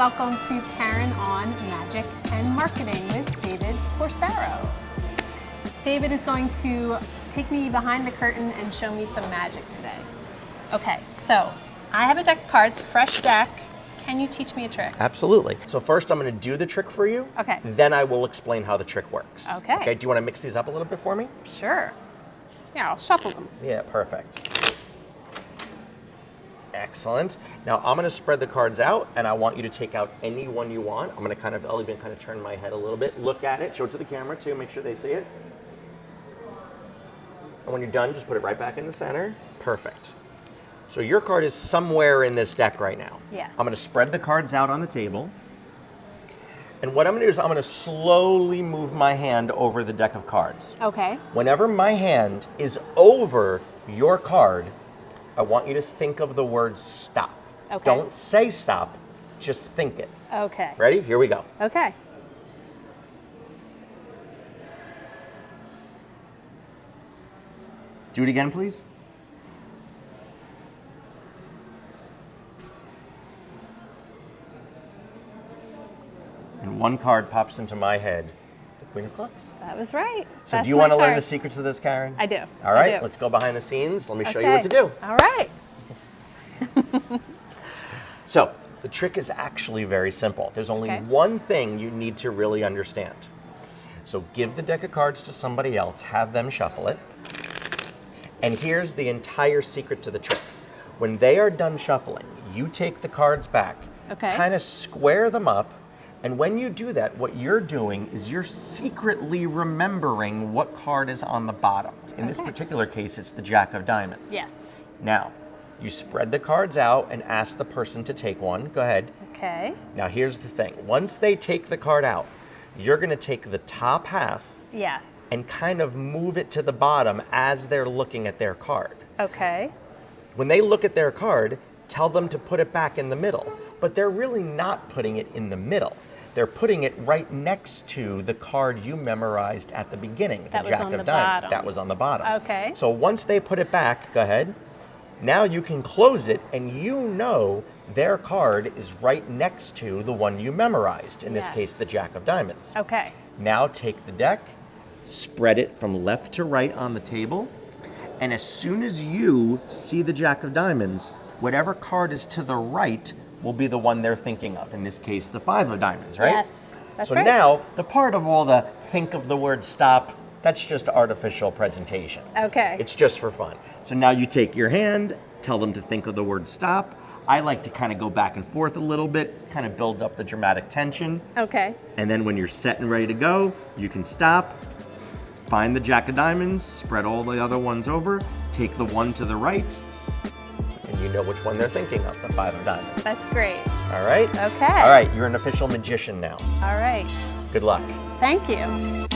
welcome to Karen On Magic and Marketing with David Corsaro. David is going to take me behind the curtain and show me some magic today. Okay, so I have a deck of cards, fresh deck. Can you teach me a trick? Absolutely. So first I'm going to do the trick for you. Okay. Then I will explain how the trick works. Okay. Okay, do you want to mix these up a little bit for me? Sure. Yeah, I'll shuffle them. Yeah, perfect. Excellent. Now I'm going to spread the cards out, and I want you to take out any one you want. I'm going to I'll even turn my head a little bit, look at it, show it to the camera too, make sure they see it. And when you're done, just put it right back in the center. Perfect. So your card is somewhere in this deck right now. Yes. I'm going to spread the cards out on the table. And what I'm going to do is I'm going to slowly move my hand over the deck of cards. Okay. Whenever my hand is over your card, I want you to think of the word stop. Okay. Don't say stop, just think it. Okay. Ready? Here we go. Okay. Do it again, please. And one card pops into my head, the Queen of Clubs. That was right. So That's do you my want to learn card. the secrets of this, Karen? I do. All right, I do. let's go behind the scenes. Let me show you Okay. what to do. All right. So the trick is actually very simple. There's only Okay. one thing you need to really understand. So give the deck of cards to somebody else, have them shuffle it. And here's the entire secret to the trick. When they are done shuffling, you take the cards back, Okay. kind of square them up, and when you do that, what you're doing is you're secretly remembering what card is on the bottom. In this Okay. particular case, it's the Jack of Diamonds. Yes. Now, you spread the cards out and ask the person to take one. Go ahead. Okay. Now here's the thing. Once they take the card out, you're going to take the top half Yes. and kind of move it to the bottom as they're looking at their card. Okay. When they look at their card, tell them to put it back in the middle. But they're really not putting it in the middle. They're putting it right next to the card you memorized at the beginning, That the was Jack on of the Diamonds. bottom. That was on the bottom. Okay. So once they put it back, go ahead. Now you can close it, and you know their card is right next to the one you memorized, in this Yes. case, the Jack of Diamonds. Okay. Now take the deck, spread it from left to right on the table, and as soon as you see the Jack of Diamonds, whatever card is to the right will be the one they're thinking of, in this case, the Five of Diamonds, right? Yes. That's so right. now, the part of all the think of the word stop, that's just artificial presentation. Okay. It's just for fun. So now you take your hand, tell them to think of the word stop. I like to kind of go back and forth a little bit, kind of build up the dramatic tension. Okay. And then when you're set and ready to go, you can stop, find the Jack of Diamonds, spread all the other ones over, take the one to the right, and you know which one they're thinking of, the Five of Diamonds. That's great. All right? Okay. All right, you're an official magician now. All right. Good luck. Thank you.